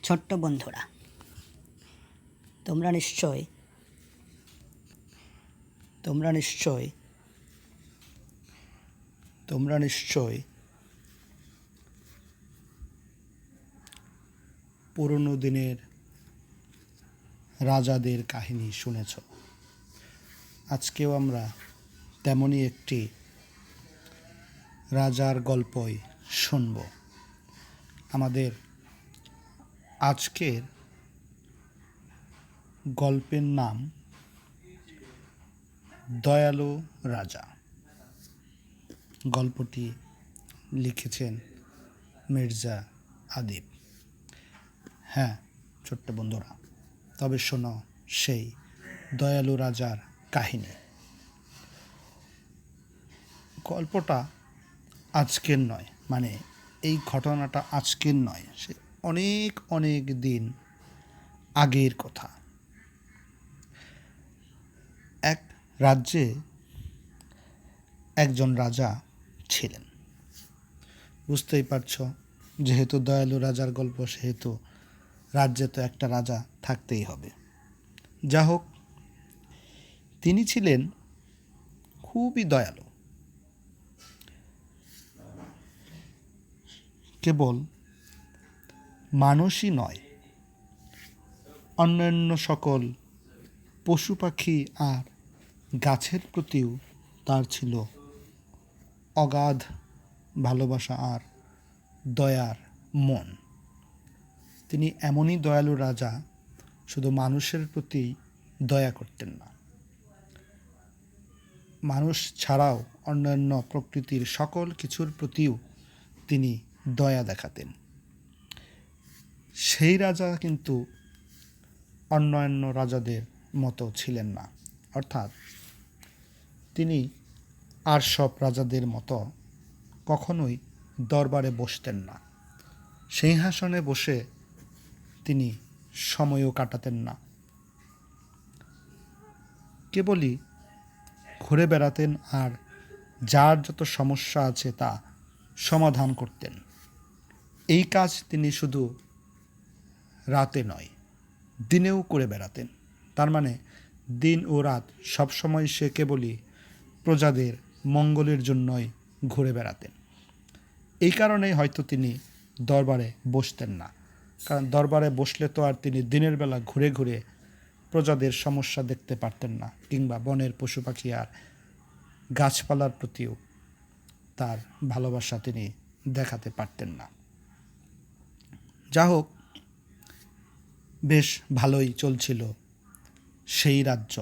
ছোট্ট বন্ধুরা, তোমরা নিশ্চয় তোমরা নিশ্চয় তোমরা নিশ্চয় পুরনো দিনের রাজাদের কাহিনী শুনেছ। আজকেও আমরা তেমনই একটি রাজার গল্পই শুনব। আমাদের আজকের গল্পের নাম দয়ালু রাজা। গল্পটি লিখেছেন মির্জা আদিব। হ্যাঁ ছোট্ট বন্ধুরা, তবে শোনো সেই দয়ালু রাজার কাহিনী। গল্পটা আজকের নয়, মানে এই ঘটনাটা আজকের নয়, সে অনেক অনেক দিন আগের কথা। এক রাজ্যে একজন রাজা ছিলেন। বুঝতেই পারছ, যেহেতু দয়ালু রাজার গল্প, সেহেতু রাজ্যে তো একটা রাজা থাকতেই হবে। যা হোক, তিনি ছিলেন খুবই দয়ালু। কেবল মানুষই নয়, অন্যান্য সকল পশু পাখি আর গাছের প্রতিও তার ছিল অগাধ ভালোবাসা আর দয়ার মন। তিনি এমনই দয়ালু রাজা, শুধু মানুষের প্রতি দয়া করতেন না, মানুষ ছাড়াও অন্যান্য প্রকৃতির সকল কিছুর প্রতিও তিনি দয়া দেখাতেন। সেই রাজা কিন্তু অন্যান্য রাজাদের মতো ছিলেন না, অর্থাৎ তিনি আর সব রাজাদের মতো কখনোই দরবারে বসতেন না, সিংহাসনে বসে তিনি সময়ও কাটাতেন না। কেবলই ঘুরে বেড়াতেন আর যার যত সমস্যা আছে তা সমাধান করতেন। এই কাজ তিনি শুধু রাতে নয়, দিনেও করে বেড়াতেন। তার মানে দিন ও রাত সবসময় সে কেবলই প্রজাদের মঙ্গলের জন্যই ঘুরে বেড়াতেন। এই কারণেই হয়তো তিনি দরবারে বসতেন না, কারণ দরবারে বসলে তো আর তিনি দিনের বেলা ঘুরে ঘুরে প্রজাদের সমস্যা দেখতে পারতেন না, কিংবা বনের পশু পাখি আর গাছপালার প্রতিও তার ভালোবাসা তিনি দেখাতে পারতেন না। যা হোক, বেশ ভালোই চলছিল সেই রাজ্য।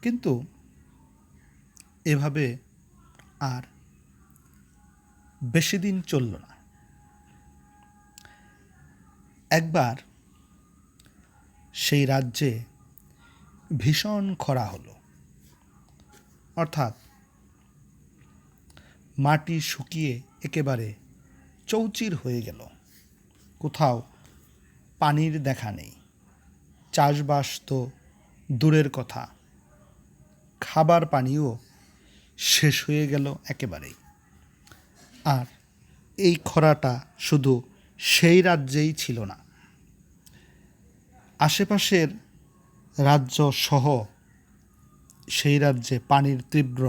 কিন্তু এভাবে আর বেশি দিন চলল না। একবার সেই রাজ্যে ভীষণ খরা হলো, অর্থাৎ মাটি শুকিয়ে একেবারে চৌচির হয়ে গেল। কোথাও পানির দেখা নেই, চাষবাস তো দূরের কথা, খাবার পানিও শেষ হয়ে গেল একেবারেই। আর এই খরাটা শুধু সেই রাজ্যেই ছিল না, আশেপাশের রাজ্য সহ সেই রাজ্যে পানির তীব্র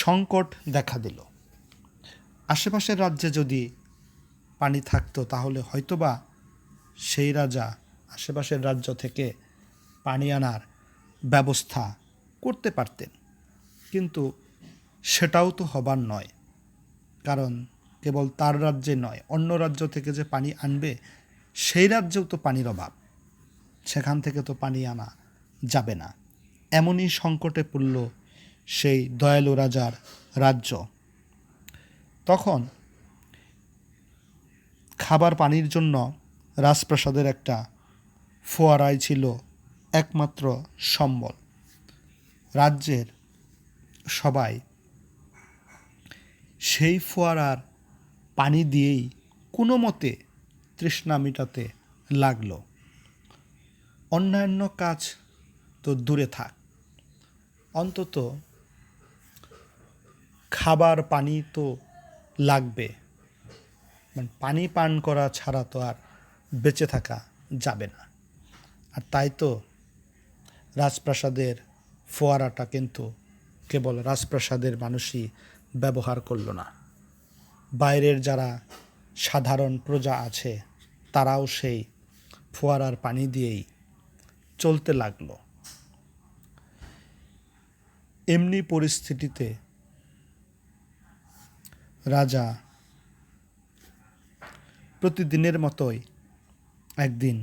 সংকট দেখা দিল। আশেপাশের রাজ্যে যদি পানি থাকতো তাহলে হয়তোবা সেই রাজা আশেপাশের রাজ্য থেকে পানি আনার ব্যবস্থা করতে পারতেন, কিন্তু সেটাও তো হবার নয়, কারণ কেবল তার রাজ্যে নয়, অন্য রাজ্য থেকে যে পানি আনবে সেই রাজ্যেও তো পানির অভাব, সেখান থেকে তো পানি আনা যাবে না। এমনই সংকটে পড়ল সেই দয়ালু রাজার রাজ্য। তখন খাবার পানির জন্য রাজপ্রাসাদের একটা ফোয়ারাই ছিল একমাত্র সম্বল। রাজ্যের সবাই সেই ফোয়ারার পানি দিয়েই কোনো মতে তৃষ্ণা মেটাতে লাগলো। অন্যান্য কাজ তো দূরে থাক, অন্তত খাবার পানি তো লাগবে। মানে পানি পান করা ছাড়া তো আর বেঁচে থাকা যাবে না। আর তাই তো রাজপ্রাসাদের ফোয়ারাটা কিন্তু কেবল রাজপ্রাসাদের মানুষই ব্যবহার করল না, বাইরের যারা সাধারণ প্রজা আছে তারাও সেই ফোয়ারার পানি দিয়েই চলতে লাগলো। এমনি পরিস্থিতিতে রাজা প্রতিদিনের মতোই একদিন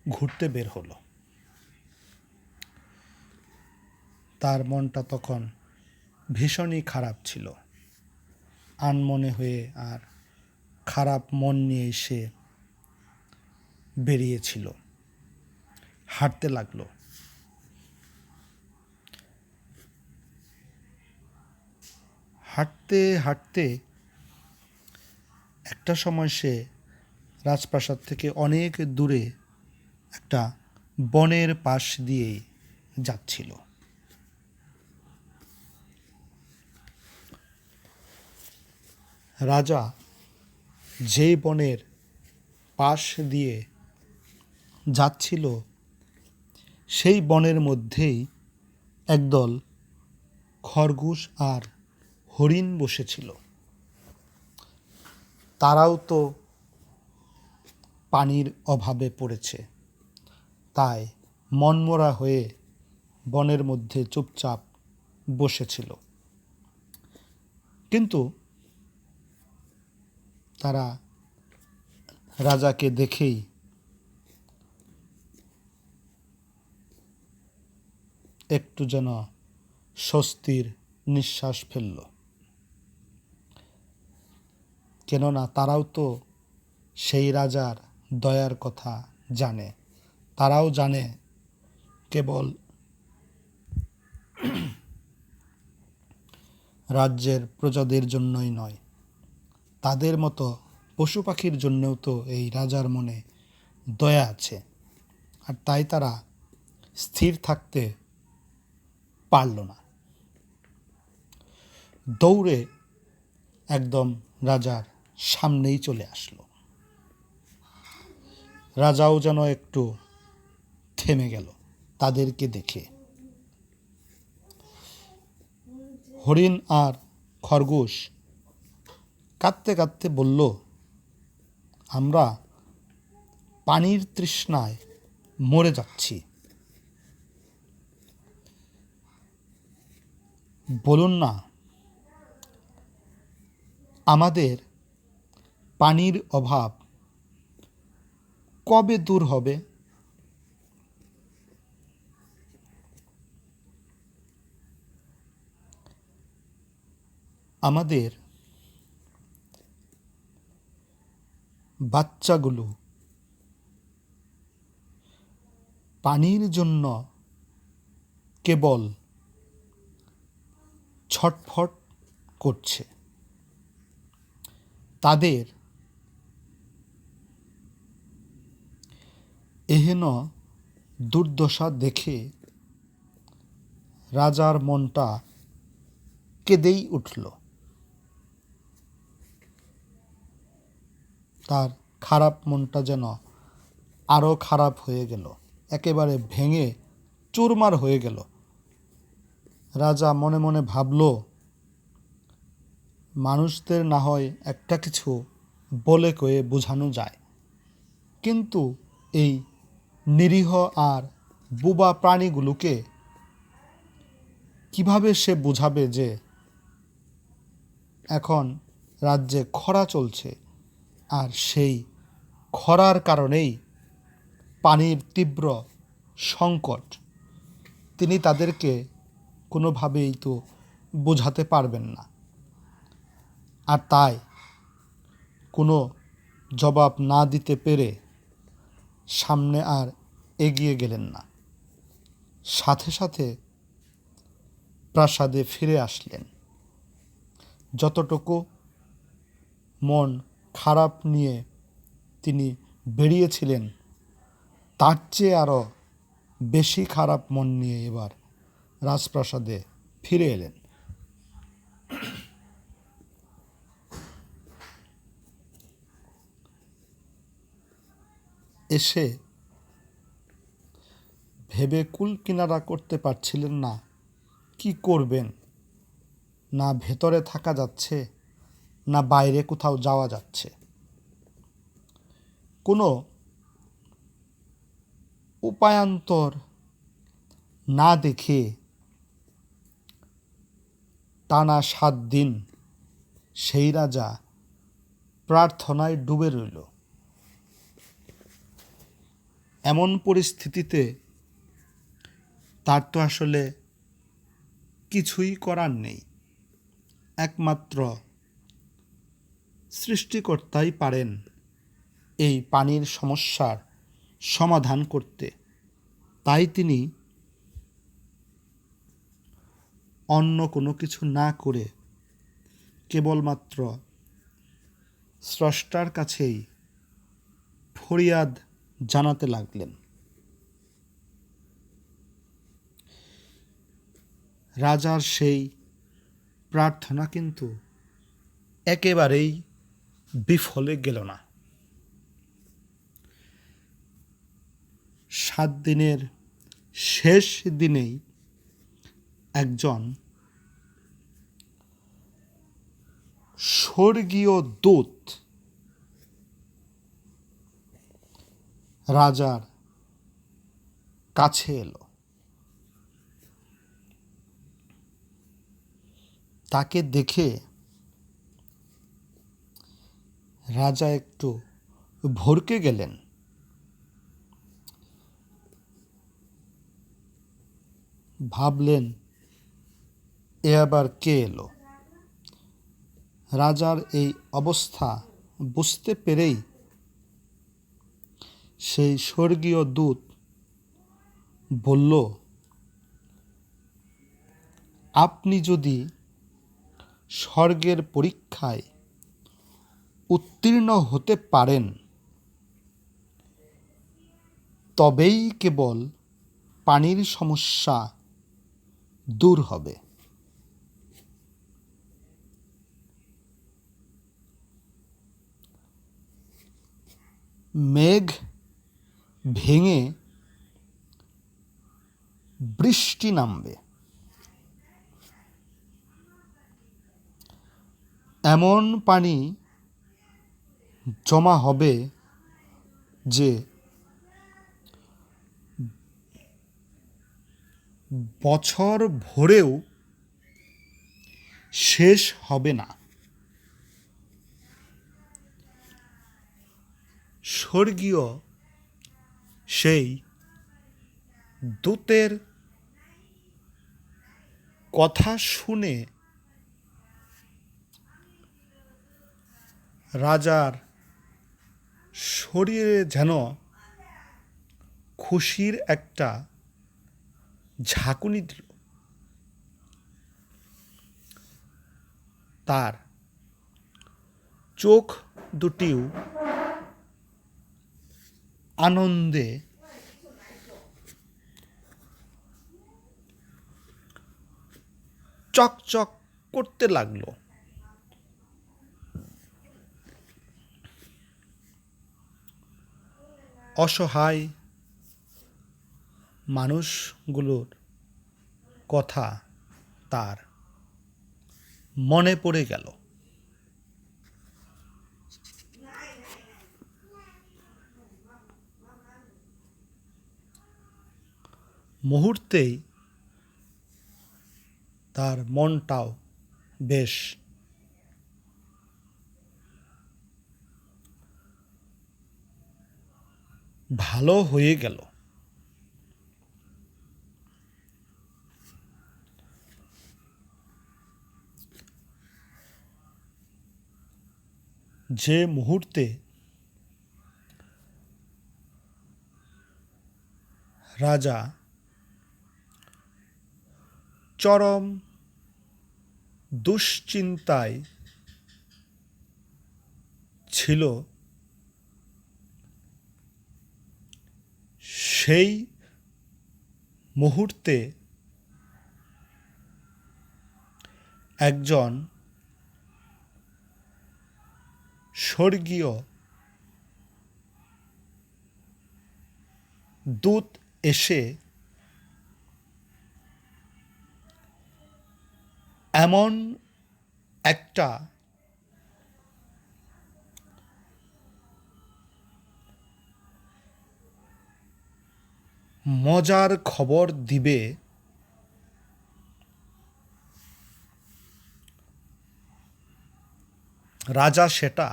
ঘুরতে বের হলো। তার মনটা তখন ভীষণই খারাপ ছিল। আনমনে হয়ে আর খারাপ মন নিয়ে সে বেরিয়েছিল, হাঁটতে লাগলো। হাঁটতে হাঁটতে একটা সময় সে রাজপ্রাসাদ থেকে অনেক দূরে একটা বনের পাশ দিয়ে যাচ্ছিল। রাজা যেই বনের পাশ দিয়ে যাচ্ছিল সেই বনের মধ্যেই একদল খরগোশ আর হরিণ বসেছিল। তারাও তো পানির অভাবে পড়েছে, তাই মনমরা হয়ে বনের মধ্যে চুপচাপ বসেছিল। কিন্তু তারা রাজাকে দেখেই একটু যেন স্বস্তির নিঃশ্বাস ফেলল, কেননা তারাও তো সেই রাজার দয়ার কথা জানে। তারাও জানে কেবল রাজ্যের প্রজাদের জন্যই নয়, তাদের মতো পশু পাখির জন্যও তো এই রাজার মনে দয়া আছে। আর তাই তারা স্থির থাকতে পারল না, দৌড়ে একদম রাজার সামনেই চলে আসলো। রাজাও যেন একটু থেমে গেল তাদেরকে দেখে। হরিণ আর খরগোশ কাঁদতে কাঁদতে বলল, আমরা পানির তৃষ্ণায় মরে যাচ্ছি, বলুন না আমাদের পানির অভাব কবে দূর হবে? আমাদের বাচ্চাগুলো পানির জন্য কেবল ছটফট করছে। তাদের এহেন দুর্দশা দেখে রাজার মনটা কেঁদেই উঠল। তার খারাপ মনটা যেন আরও খারাপ হয়ে গেল, একেবারে ভেঙে চুরমার হয়ে গেল। রাজা মনে মনে ভাবল, মানুষদের না হয় একটা কিছু বলে কয়ে বোঝানো যায়, কিন্তু এই নিরীহ আর বোবা প্রাণীগুলোকে কিভাবে সে বোঝাবে যে এখন রাজ্যে খরা চলছে, আর সেই খরার কারণেই পানির তীব্র সংকট। তিনি তাদেরকে কোনোভাবেই তো বোঝাতে পারবেন না। আর তাই কোনো জবাব না দিতে পেরে সামনে আর এগিয়ে গেলেন না, সাথে সাথে প্রাসাদে ফিরে আসলেন। যতটুকু মন খারাপ নিয়ে তিনি বেরিয়েছিলেন তার চেয়ে আরও বেশি খারাপ মন নিয়ে এবার রাজপ্রাসাদে ফিরে এলেন। এসে ভেবে কুল কিনারা করতে পারছিলেন না কি করবেন। না ভেতরে থাকা যাচ্ছে, না বাইরে কোথাও যাওয়া যাচ্ছে। কোনো উপায়ান্তর না দেখে টানা 7 দিন সেই রাজা প্রার্থনায় ডুবে রইল। এমন পরিস্থিতিতে তার তো আসলে কিছুই করার নেই। একমাত্র সৃষ্টিকর্তাই পারেন এই পানির সমস্যার সমাধান করতে। তাই তিনি অন্য কোনো কিছু না করে কেবলমাত্র স্রষ্টার কাছেই ফরিয়াদ জানাতে লাগলেন। রাজার সেই প্রার্থনা কিন্তু একেবারেই বিফলে গেল না। 7 দিনের শেষ দিনেই একজন স্বর্গীয় দূত রাজার কাছে এলো। তাকে দেখে রাজা একটু ভড়কে গেলেন। ভাবলেন এ আবার কে এলো। রাজার এই অবস্থা বুঝতে পেরেই সেই স্বর্গীয় দূত বলল, আপনি যদি স্বর্গের পরীক্ষায় উত্তীর্ণ হতে পারেন তবেই কেবল পানির সমস্যা দূর হবে। মেঘ ভেঙে বৃষ্টি নামবে, এমন পানি জমা হবে যে বছর ভরেও শেষ হবে না। স্বর্গীয় সেই দূতের কথা শুনে রাজার শরীরে যেন খুশির একটা ঝাঁকুনি দিল। তার চোখ দুটিও আনন্দে চকচক করতে লাগলো। অসহায় মানুষগুলোর কথা তার মনে পড়ে গেল। মুহূর্তেই তার মনটাও বেশ ভালো হয়ে গেল। যে মুহূর্তে রাজা চরম দুশ্চিন্তায় ছিল, সেই মুহূর্তে একজন স্বর্গীয় দূত এসে এমন একটা মজার খবর দিবে, রাজা সেটা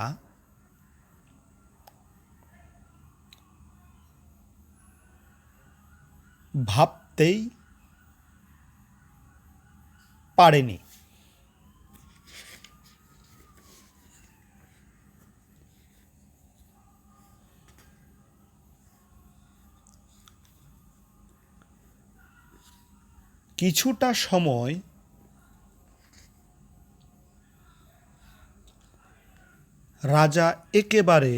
ভাবতেই পারেনি। কিছুটা সময় রাজা একেবারে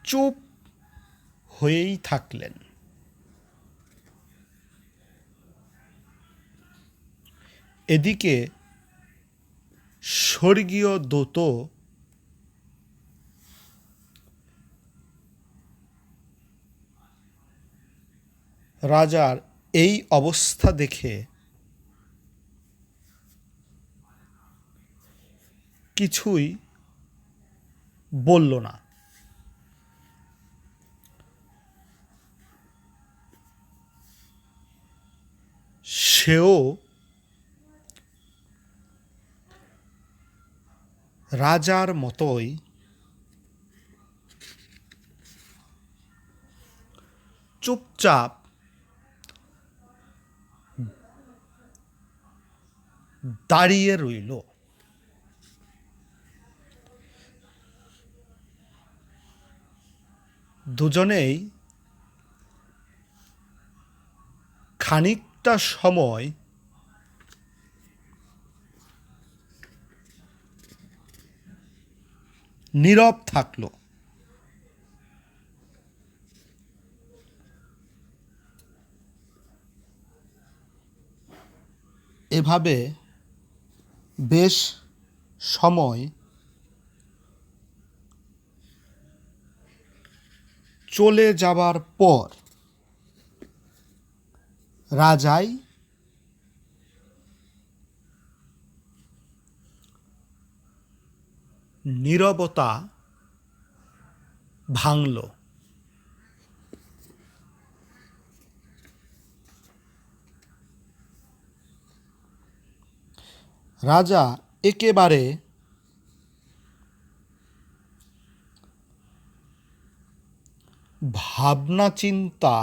চুপ হয়েই থাকলেন। এদিকে স্বর্গীয় দূত রাজার এই অবস্থা দেখে কিছুই বলল না। সেও রাজার মতোই চুপচাপ দাঁড়িয়ে রইল। দুজনেই খানিকটা সময় নীরব থাকল। এভাবে বেশ সময় চলে যাবার পর রাজাই নীরবতা ভাঙল। রাজা একেবারে ভাবনা চিন্তা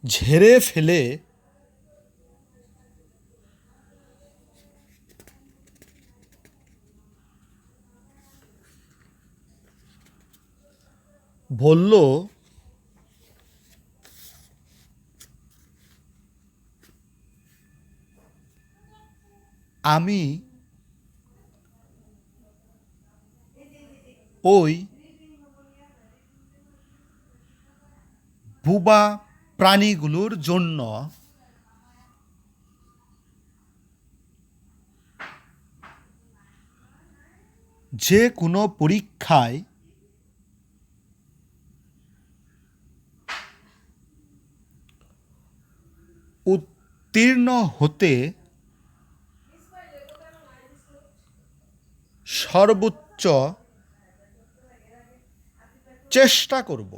ঝেড়ে ফেলে বলল, আমি ওই বুবা প্রাণীগুলোর জন্য যে কোনো পরীক্ষায় উত্তীর্ণ হতে সর্বোচ্চ চেষ্টা করব।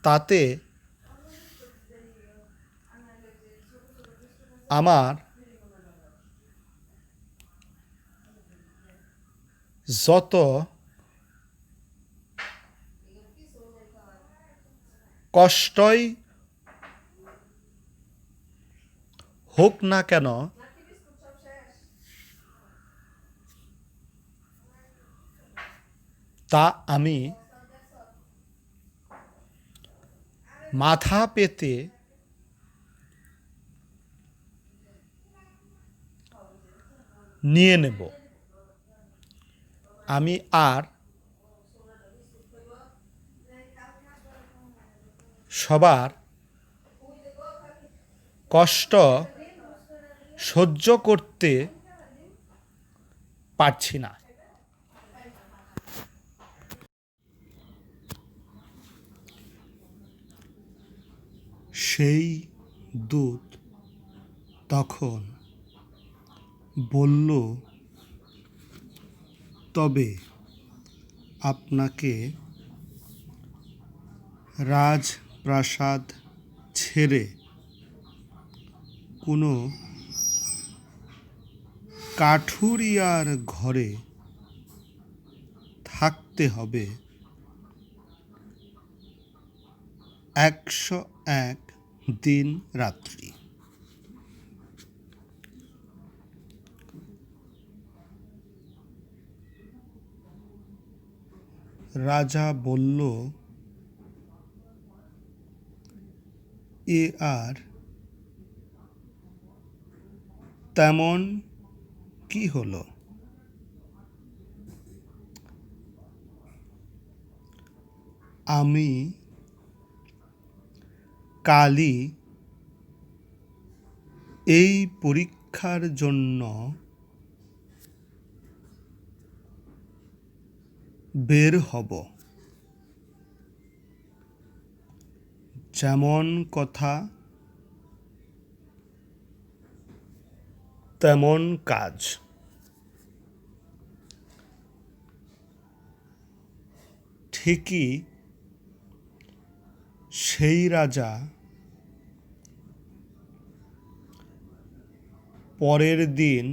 তাতে আমার যত কষ্টই হোক না কেন তা আমি মাথা পেতে নিয়ে নেব। আমি আর সবার কষ্ট সহ্য করতে পারছি না। সেই দূত তখন বলল, তবে আপনাকে রাজপ্রাসাদ ছেড়ে কোনো কাঠুরিয়ার ঘরে থাকতে হবে 101 দিন রাত্রি। রাজা বলল, এ আর তেমন কি হলো? আমি কালই এই পরীক্ষার জন্য বের হব। যেমন কথা তেমন কাজ। ঠিকই সেই রাজা পরের দিন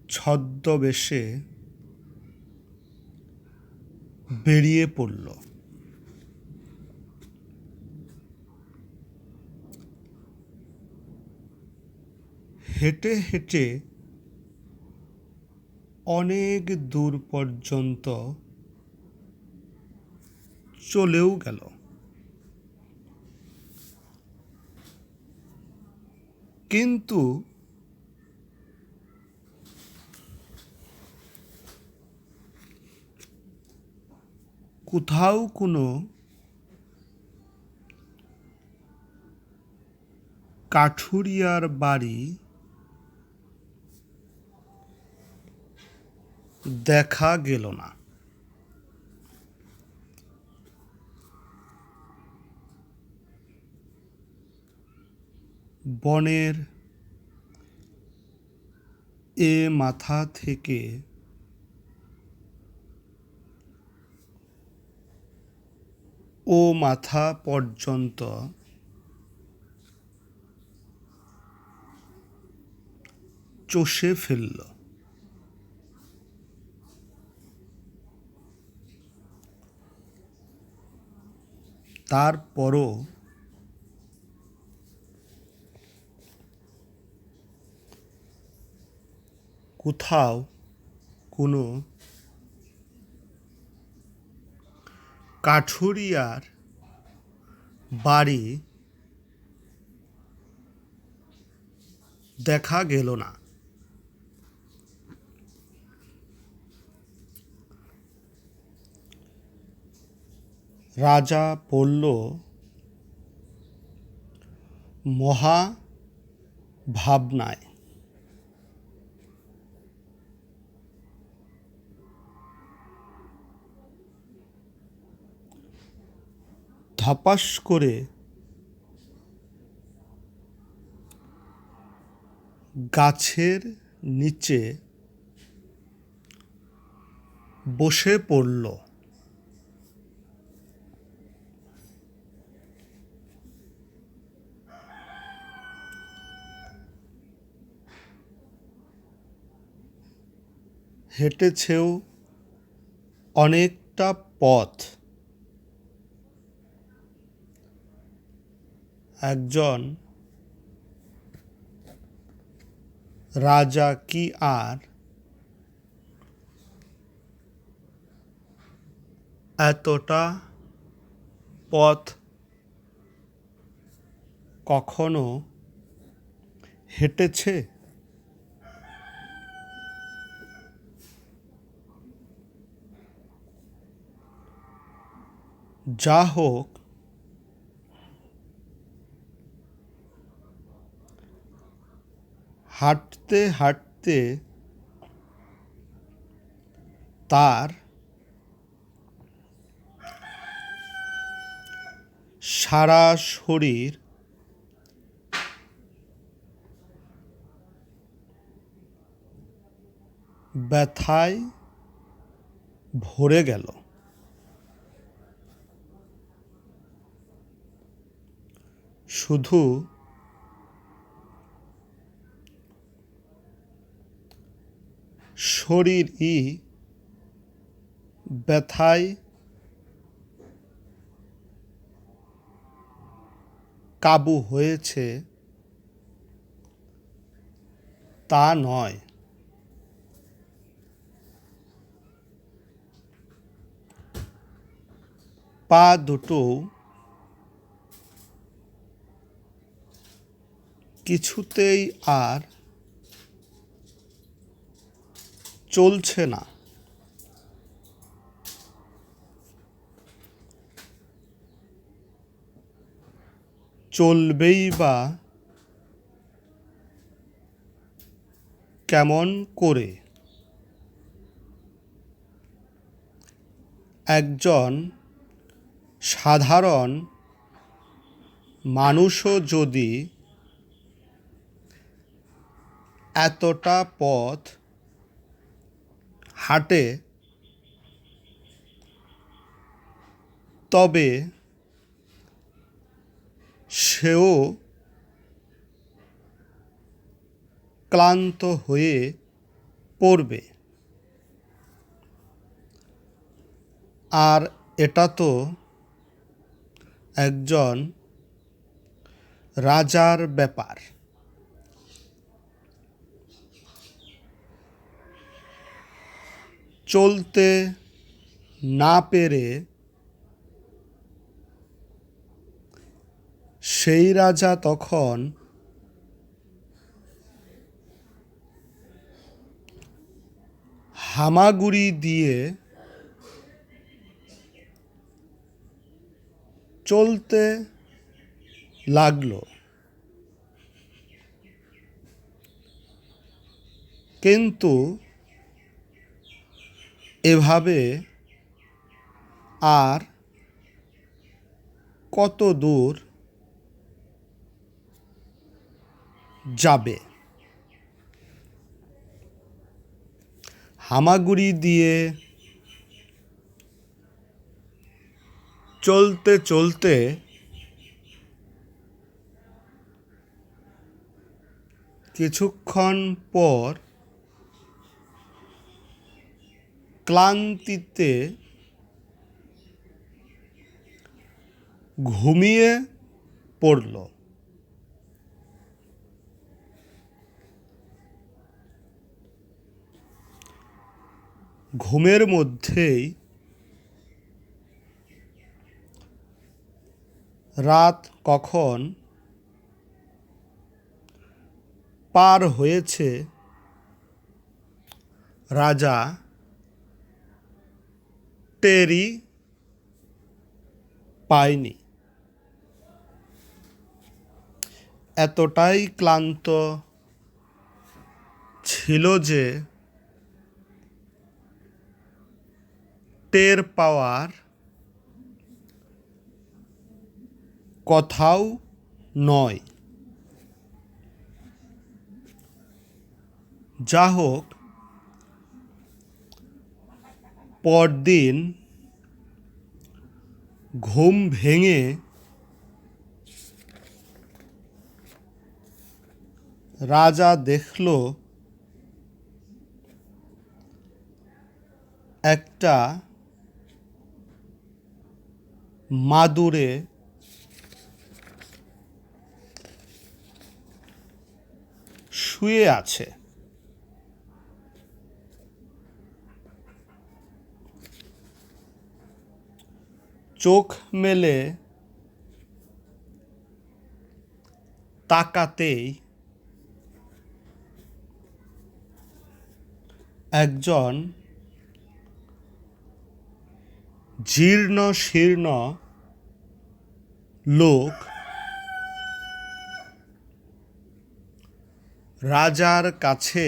ছদ্মবেশে বেরিয়ে পড়ল। হেঁটে হেঁটে অনেক দূর পর্যন্ত চলেও গেল। কিন্তু কোথাও কোনো কাঠুরিয়ার বাড়ি দেখা গেল না। বনের এ মাথা থেকে ও মাথা পর্যন্ত চষে ফেলল। তারপরও কোথাও কোনো কাঠুরিয়ার বাড়ি দেখা গেল না। রাজা বলল, মহা ভাবনায় ধপাস করে গাছের নিচে বসে পড়ল। হেঁটেছেও অনেকটা পথ। একজন রাজা কি আর এতটা পথ কখনো হেঁটেছে? যা হোক, হাঁটতে হাঁটতে তার সারা শরীর ব্যথায় ভরে গেল। শুধু শরীরই ব্যথায় কাবু হয়েছে তা নয়, পা দুটো কিছুতেই আর চলছে না। চলবেই বা কেমন করে? একজন সাধারণ মানুষও যদি এতটা পথ হাঁটে তবে সেও ক্লান্ত হয়ে পড়বে। আর এটা তো একজন রাজার ব্যাপার। চলতে না পেরে সেই রাজা তখন হামাগুড়ি দিয়ে চলতে লাগলো। কিন্তু এভাবে আর কত দূর যাবে? হামাগুড়ি দিয়ে চলতে চলতে কিছুক্ষণ পর ক্লান্তিতে ঘুমিয়ে পড়ল। ঘুমের মধ্যেই রাত কখন পার হয়েছে রাজা টেরই পায়নি। এতটাই ক্লান্ত ছিল যে টের পাওয়ার কথাও নয়। যা হোক, পরদিন ঘুম ভেঙে রাজা দেখল একটা মাদুরে শুয়ে আছে। চোখ মেলে তাকাতেই একজন জীর্ণ শীর্ণ লোক রাজার কাছে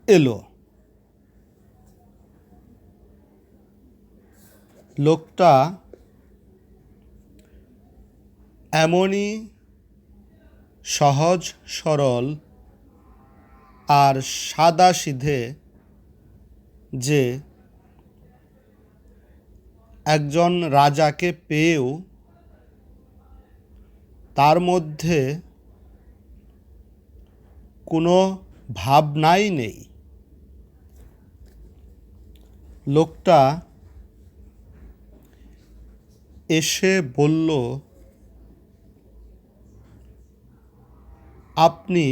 এলো। লোকটা এমনই সহজ সরল আর সাদাসিধে যে একজন রাজাকে পেয়েও তার মধ্যে কোনো ভাবনাই নেই। লোকটা এসে বলল, আপনি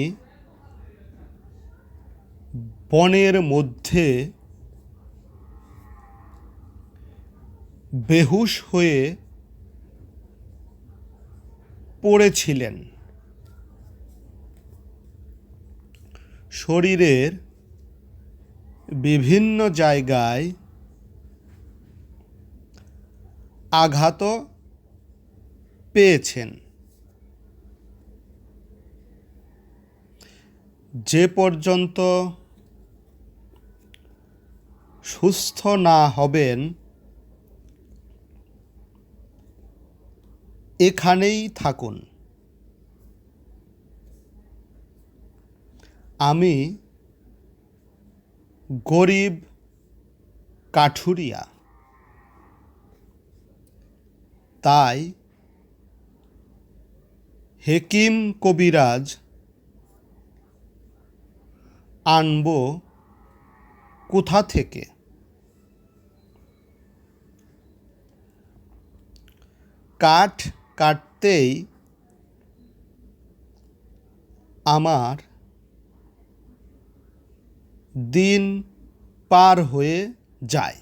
বনের মধ্যে বেহুশ হয়ে পড়েছিলেন। শরীরের বিভিন্ন জায়গায় আঘাত পেয়েছেন। যে পর্যন্ত সুস্থ না হবেন এখানেই থাকুন। আমি গরিব কাঠুরিয়া, তাই হেকিম কবিরাজ আনব কোথা থেকে? কাঠ কাটতেই আমার দিন পার হয়ে যায়।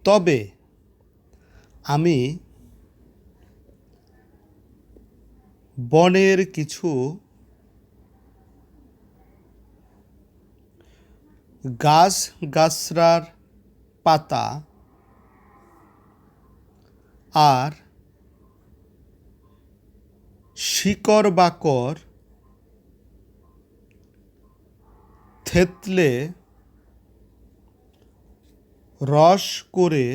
তবে আমি বনের কিছু গাছগাছড়ার পাতা আর শিকড় বাকড় থেতলে রস করে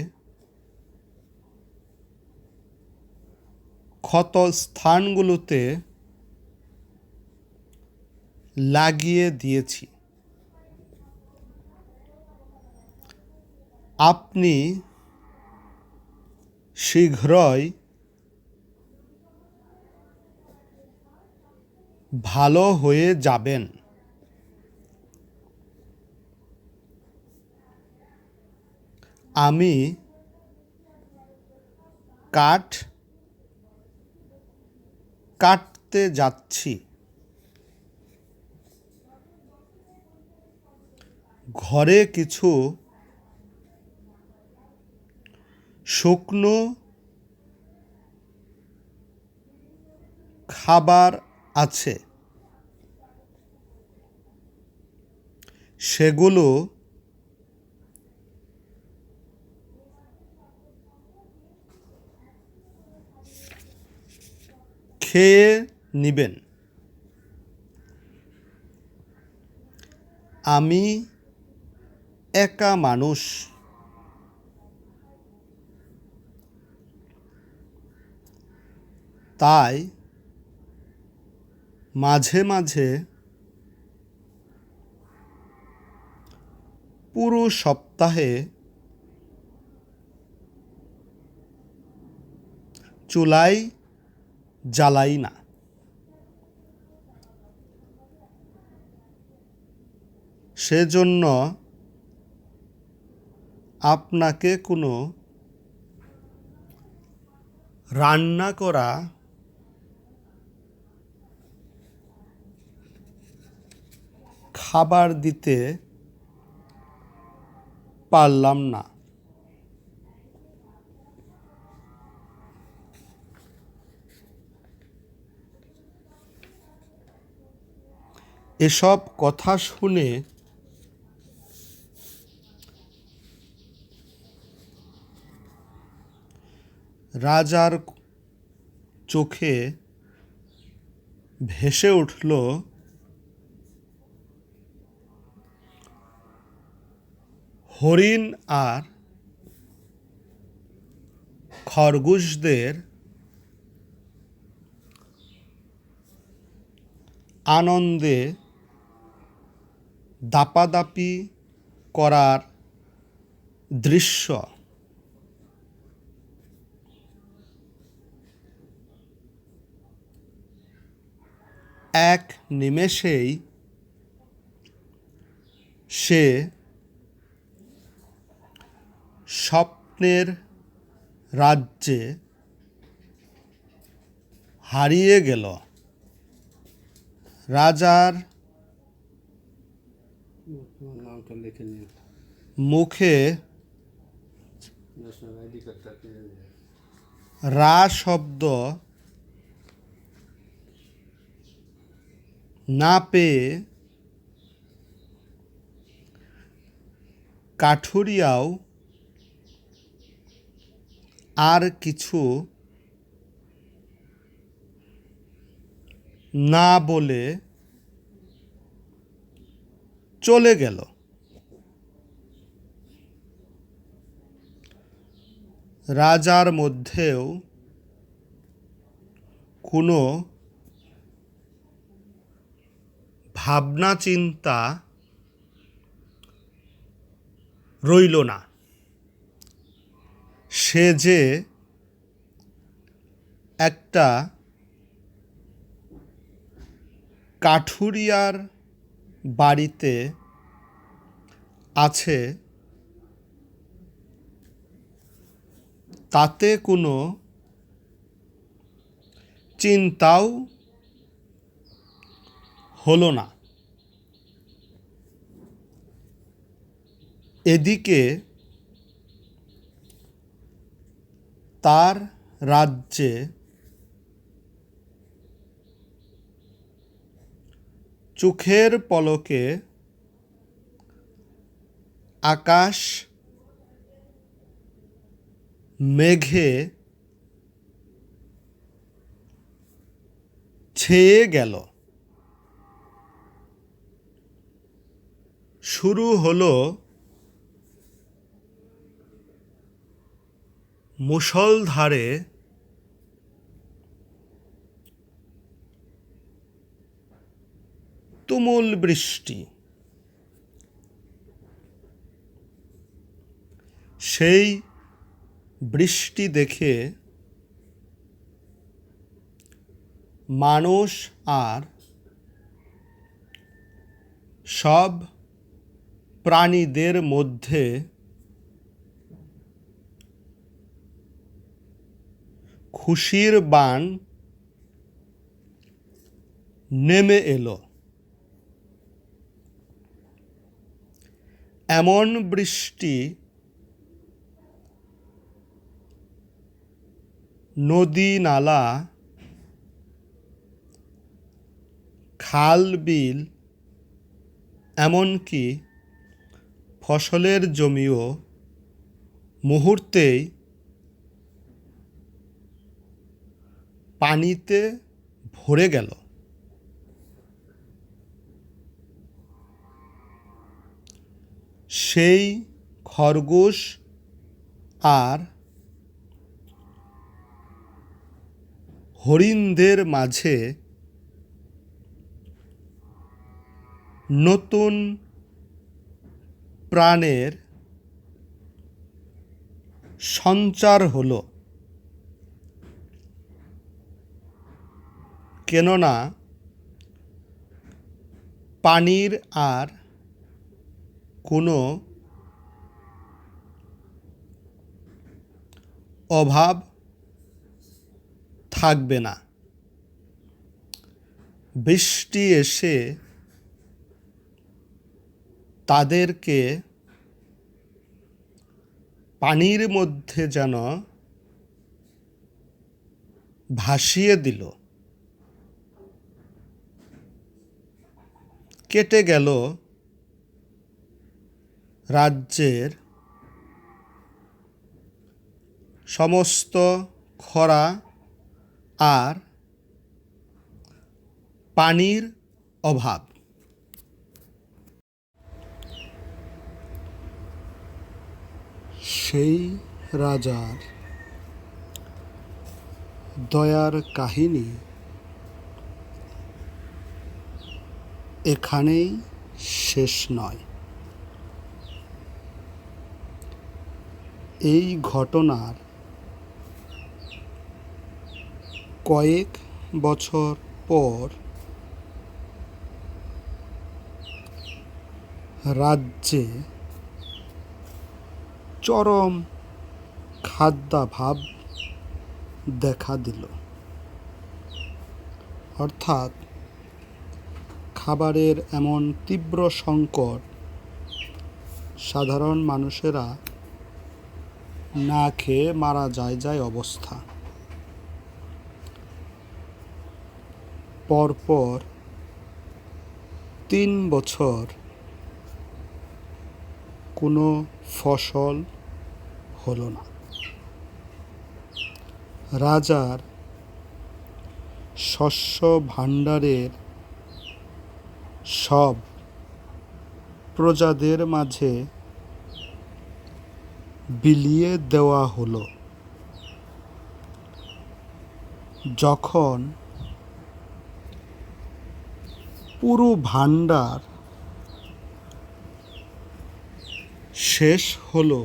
ক্ষত স্থানগুলোতে লাগিয়ে দিয়েছি। আপনি শীঘ্রই ভালো হয়ে যাবেন। আমি কাঠ কাটতে যাচ্ছি। ঘরে কিছু শুকনো খাবার আছে, সেগুলো খেয়ে নিবেন। আমি একা মানুষ, তাই মাঝে মাঝে পুরো সপ্তাহে চুলাই জ্বালাই না। সেজন্য আপনাকে কোনো রান্না করা খাবার দিতে পারলাম না। এসব কথা শুনে রাজার চোখে ভেসে উঠল হরিণ আর খরগোশদের আনন্দে দাপাদাপি করার দৃশ্য। এক নিমেষেই সে স্বপ্নের রাজ্যে হারিয়ে গেল। রাজার মুখে রা শব্দ না পেয়ে কাঠুরিয়াও আর কিছু না বলে চলে গেল। রাজার মধ্যেও কোনো ভাবনা চিন্তা রইল না। সে যে একটা কাঠুরিয়ার বাড়িতে আছে তাতে কোনো চিন্তাও হলো না। এদিকে তার রাজ্যে চোখের পলকে আকাশ মেঘে ছেয়ে গেল। শুরু হলো মুষলধারে তুমুল বৃষ্টি। সেই বৃষ্টি দেখে মানুষ আর সব প্রাণীদের মধ্যে খুশির বাণ নেমে এলো। এমন বৃষ্টি নদী নালা খাল বিল এমনকি ফসলের জমিও মুহূর্তেই পানিতে ভরে গেল। সেই খরগোশ আর হরিণদের মাঝে নতুন প্রাণের সঞ্চার হলো। কেননা পানির আর কোনো অভাব থাকবে না। বৃষ্টি এসে তাদেরকে পানির মধ্যে যেন ভাসিয়ে দিল। কেটে গেল রাজ্যের সমস্ত খরা আর পানির অভাব। সেই রাজার দয়ার কাহিনী এখানেই শেষ নয়। এই ঘটনার কয়েক বছর পর রাজ্যে চরম খাদ্যাভাব দেখা দিল। অর্থাৎ খাবারের এমন তীব্র সংকট, সাধারণ মানুষেরা না খেয়ে মারা যায় অবস্থা। পরপর 3 বছর কোনো ফসল হলো না। রাজার শস্য ভাণ্ডারের সব প্রজাদের মাঝে বিলিয়ে দেওয়া হলো। যখন পুরো ভাণ্ডার শেষ হলো,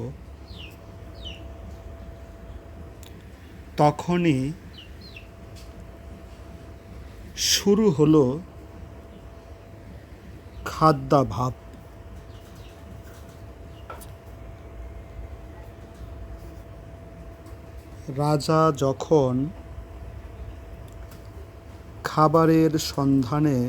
তখনই শুরু হলো খাদ্যাভাব। রাজা যখন খাবারের সন্ধানে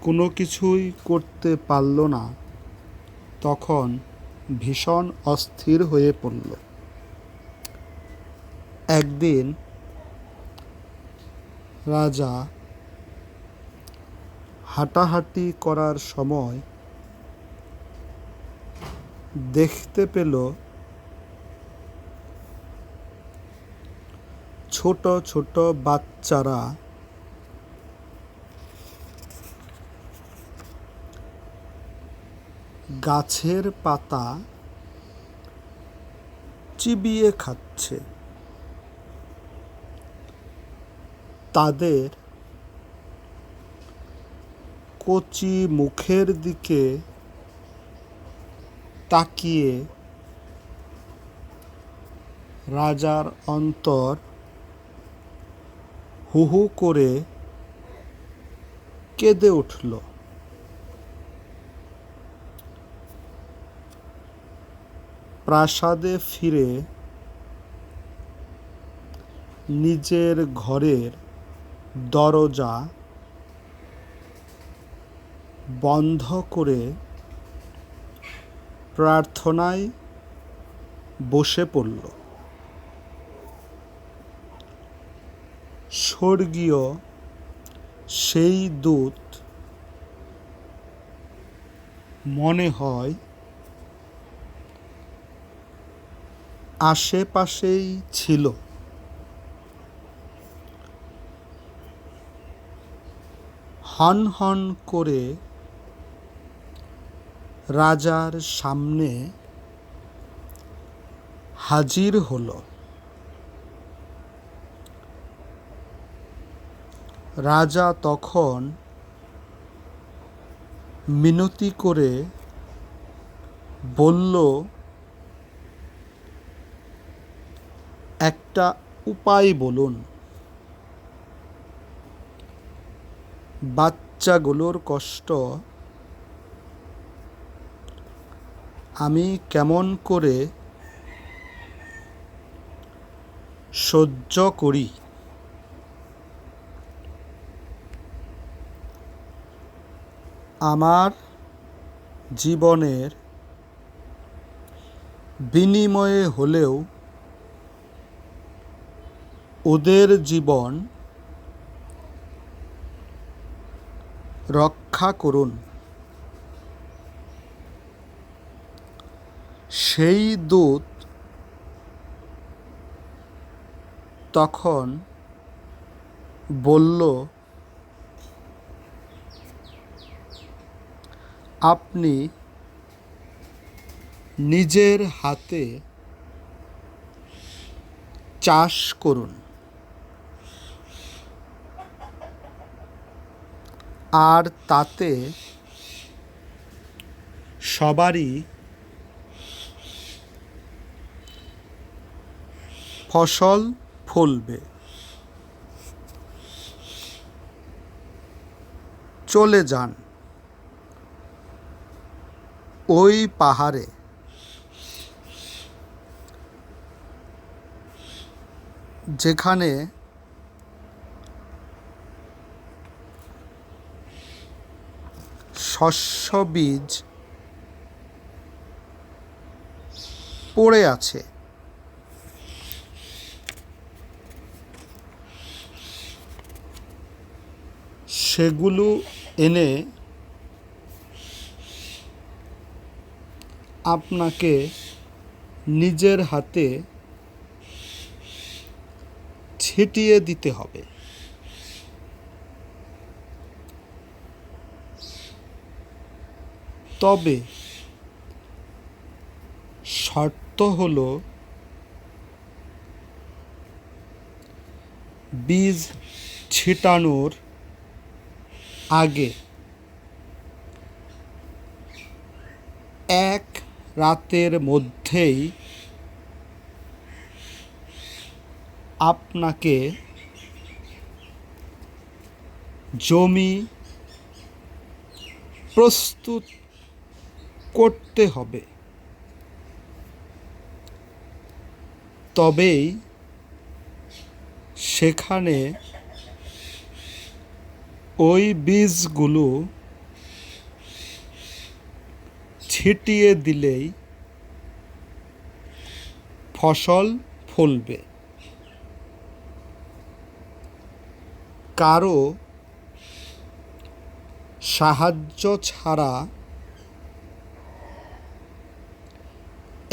কোনো কিছুই করতে পারল না, তখন ভীষণ অস্থির হয়ে পড়ল। একদিন রাজা হাঁটাহাঁটি করার সময় দেখতে পেল ছোট ছোট বাচ্চারা গাছের পাতা চিবিয়ে খাচ্ছে। তাদের কচি মুখের দিকে তাকিয়ে রাজার অন্তর হু হু করে কেঁদে উঠল। প্রাসাদে ফিরে নিজের ঘরের দরজা বন্ধ করে প্রার্থনায় বসে পড়ল। স্বর্গীয় সেই দূত মনে হয় আশেপাশেই ছিল। হন হন করে রাজার সামনে হাজির হলো। রাজা তখন মিনতি করে বলল, একটা উপায় বলুন, বাচ্চাগুলোর কষ্ট আমি কেমন করে সহ্য করি। আমার জীবনের বিনিময়ে হলেও ওদের জীবন রক্ষা করুন। সেই দূত তখন বলল, আপনি নিজের হাতে চাষ করুন, আর তাতে সবারই ফসল ফলবে। চলে যান ওই পাহাড়ে, যেখানে শস্য বীজ পড়ে আছে। সেগুলো এনে আপনাকে নিজের হাতে ছিটিয়ে দিতে হবে। তবে শর্ত হলো, বীজ ছিটানোর আগে 1 রাতের মধ্যেই আপনাকে জমি প্রস্তুত করতে হবে। তবেই সেখানে ওই বীজগুলো ছিটিয়ে দিলেই ফসল ফলবে। কারো সাহায্য ছাড়া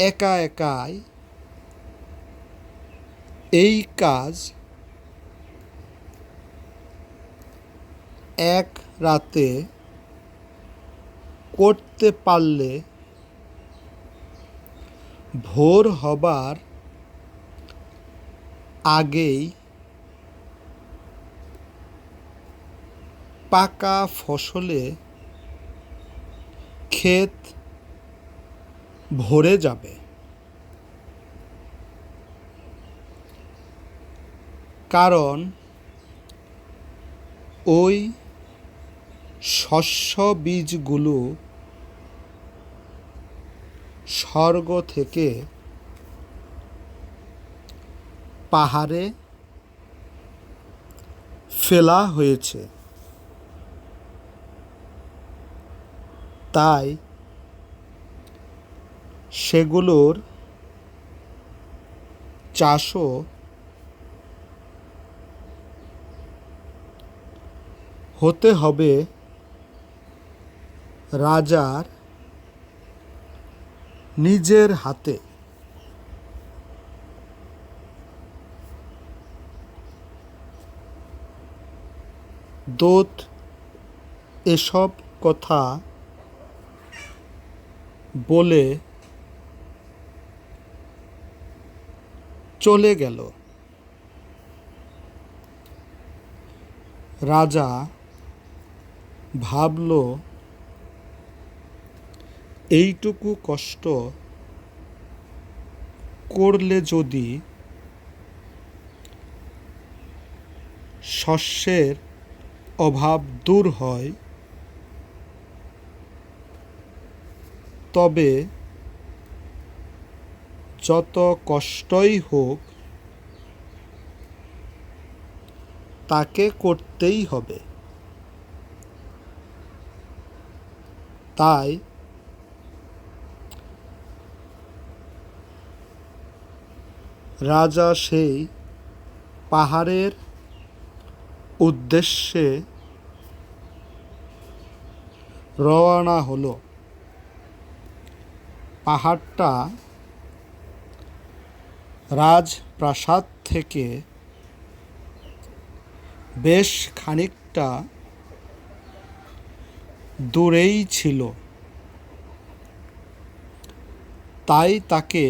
একা একাই এই কাজ 1 রাতে করতে পারলে ভোর হবার আগেই পাকা ফসলে ক্ষেত ভরে যাবে। কারণ ওই শস্য বীজগুলো স্বর্গ থেকে পাহাড়ে ফেলা হয়েছে। তাই সেগুলোর চাষও হতে হবে রাজার নিজের হাতে। দূত এসব কথা বলে চলে গেল। রাজা ভাবল, এইটুকু কষ্ট করলে যদি শস্যের অভাব দূর হয়, তবে যত কষ্টই হোক তাকে করতেই হবে। তাই রাজা সেই পাহাড়ের উদ্দেশ্যে রওনা হলো। পাহাড়টা রাজপ্রাসাদ থেকে বেশ খানিকটা দূরেই ছিল, তাই তাকে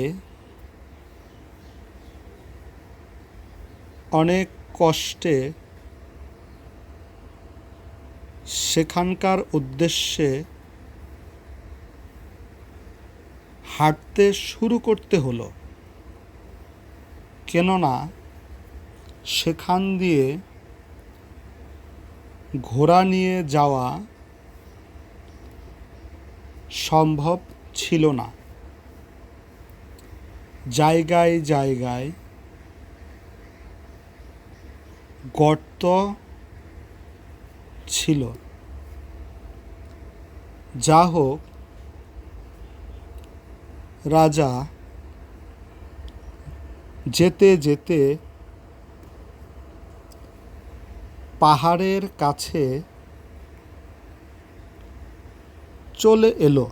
অনেক কষ্টে সেখানকার উদ্দেশ্যে হাঁটতে শুরু করতে হলো, কেননা সেখান দিয়ে ঘোড়া নিয়ে যাওয়া সম্ভব ছিল না। জায়গায় জায়গায় গর্ত ছিল। যা হোক, রাজা যেতে যেতে পাহাড়ের কাছে চলে এলো।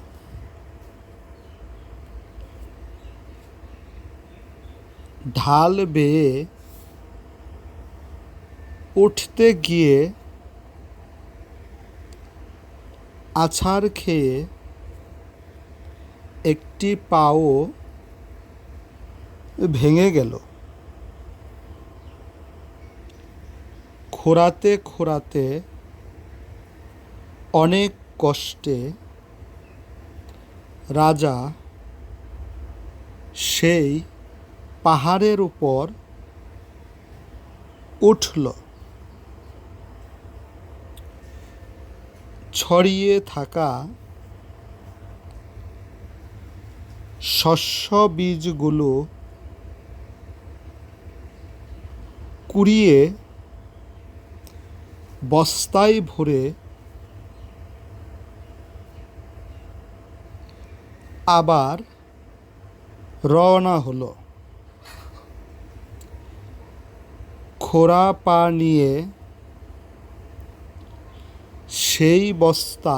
ঢাল বেয়ে উঠতে গিয়ে আছাড় খেয়ে একটি পাও ভেঙে গেল। খোঁড়াতে খোঁড়াতে অনেক কষ্টে রাজা সেই পাহাড়ের উপর উঠল। ছড়িয়ে থাকা শস্য বীজগুলো কুড়িয়ে বস্তায় ভরে আবার রওনা হলো। খোঁড়া পা নিয়ে সেই বস্তা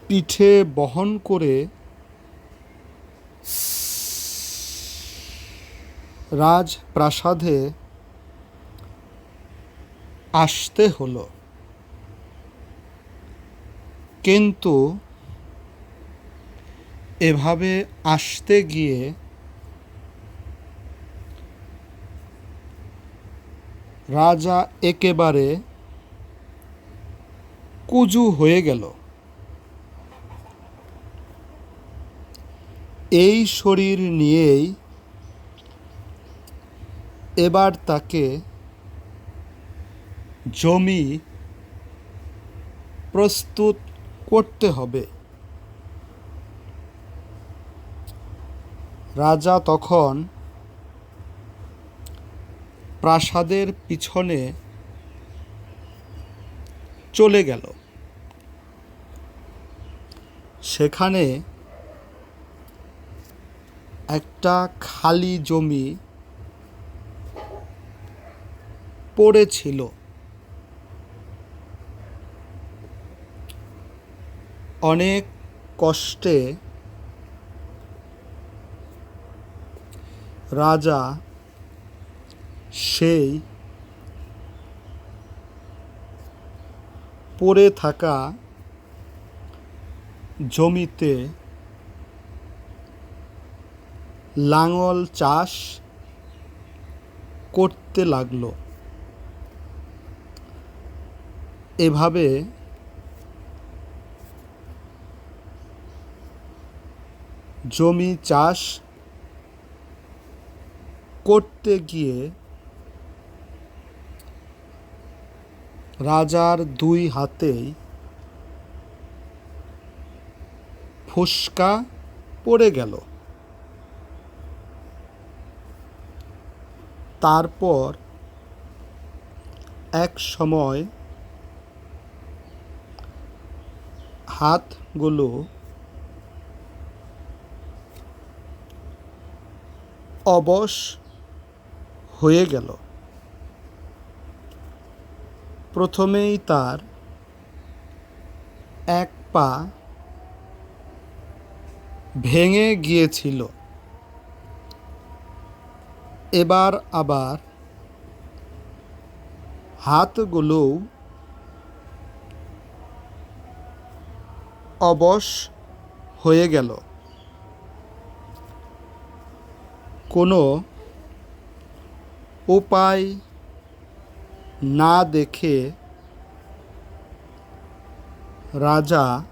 পিঠে বহন করে রাজপ্রাসাদে আসতে হলো। কিন্তু এভাবে আসতে গিয়ে রাজা একেবারে কুজু হয়ে গেল। এই শরীর নিয়েই এবার তাকে জমি প্রস্তুত করতে হবে। রাজা তখন প্রাসাদের পিছনে চলে গেল। সেখানে একটা খালি জমি পড়েছিল। অনেক কষ্টে রাজা সেই পড়ে থাকা জমিতে লাঙল চাষ করতে লাগলো। এভাবে জমি চাষ করতে গিয়ে রাজার দুই হাতেই ফোস্কা পড়ে গেল। তারপর এক সময় হাতগুলো অবশ হয়ে গেল। প্রথমেই তার এক পা ভেঙে গিয়েছিল। এবার আবার হাতগুলোও অবশ হয়ে গেল। কোনো উপায় না দেখে রাজা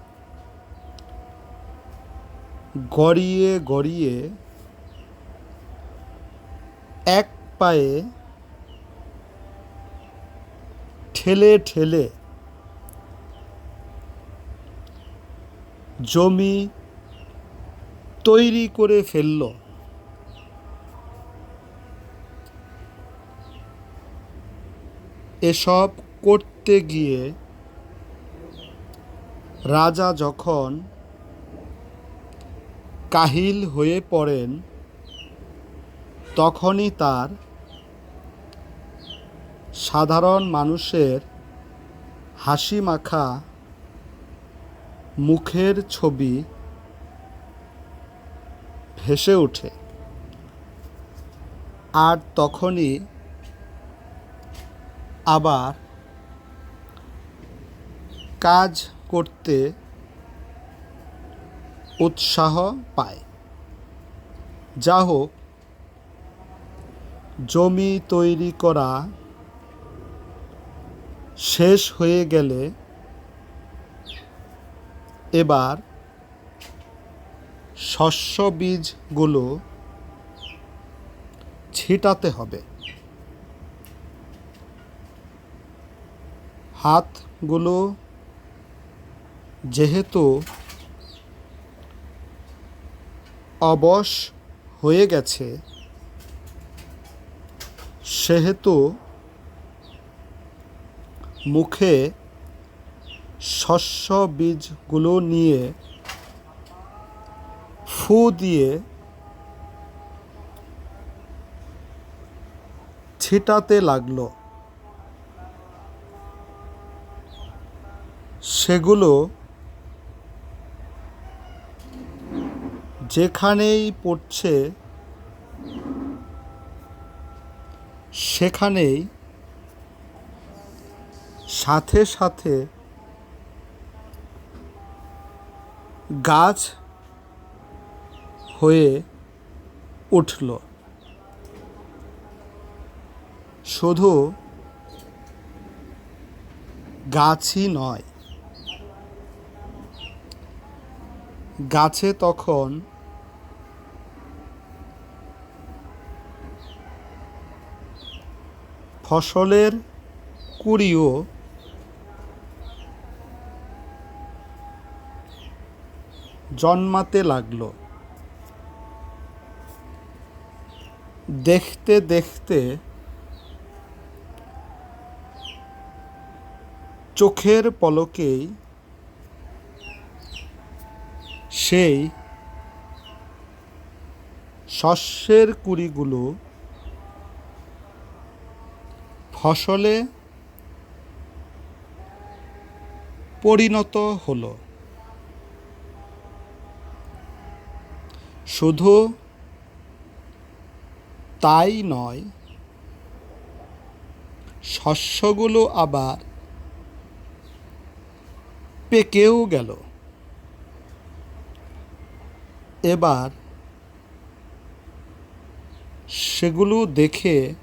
গড়িয়ে গড়িয়ে এক পায়ে ঠেলে ঠেলে জমি তৈরি করে ফেলল। এসব করতে গিয়ে রাজা যখন কাহিল হয়ে পড়েন, তখনই তার সাধারণ মানুষের হাসিমাখা মুখের ছবি ভেসে ওঠে। আর তখনই আবার কাজ করতে উৎসাহ পায়। যা হোক, জমি তৈরি করা শেষ হয়ে গেলে এবার শস্য বীজগুলো ছিটাতে হবে। হাতগুলো যেহেতু অবশ হয়ে গেছে, সেহেতু মুখে শস্য বীজগুলো নিয়ে ফু দিয়ে ছিটাতে লাগলো। সেগুলো যেখানেই পড়ছে সেখানেই সাথে সাথে গাছ হয়ে উঠল। শুধু গাছই নয়, গাছে তখন ফসলের কুঁড়িও জন্মাতে লাগলো। দেখতে দেখতে চোখের পলকেই সেই শস্যের কুঁড়িগুলো ফসলে পরিণত হলো। শুধু তাই নয়, শস্যগুলো আবার পেকেও গেল। এবার সেগুলো দেখে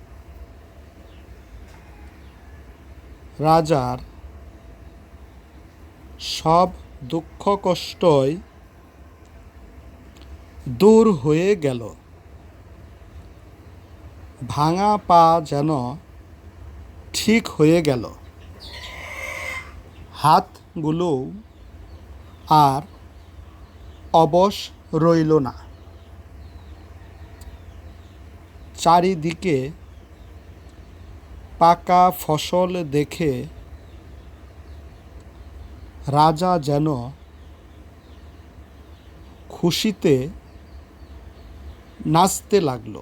রাজার সব দুঃখ কষ্টই দূর হয়ে গেল। ভাঙা পা যেন ঠিক হয়ে গেল। হাতগুলোও আর অবশ রইল না। চারিদিকে পাকা ফসল দেখে রাজা যেন খুশিতে নাচতে লাগলো।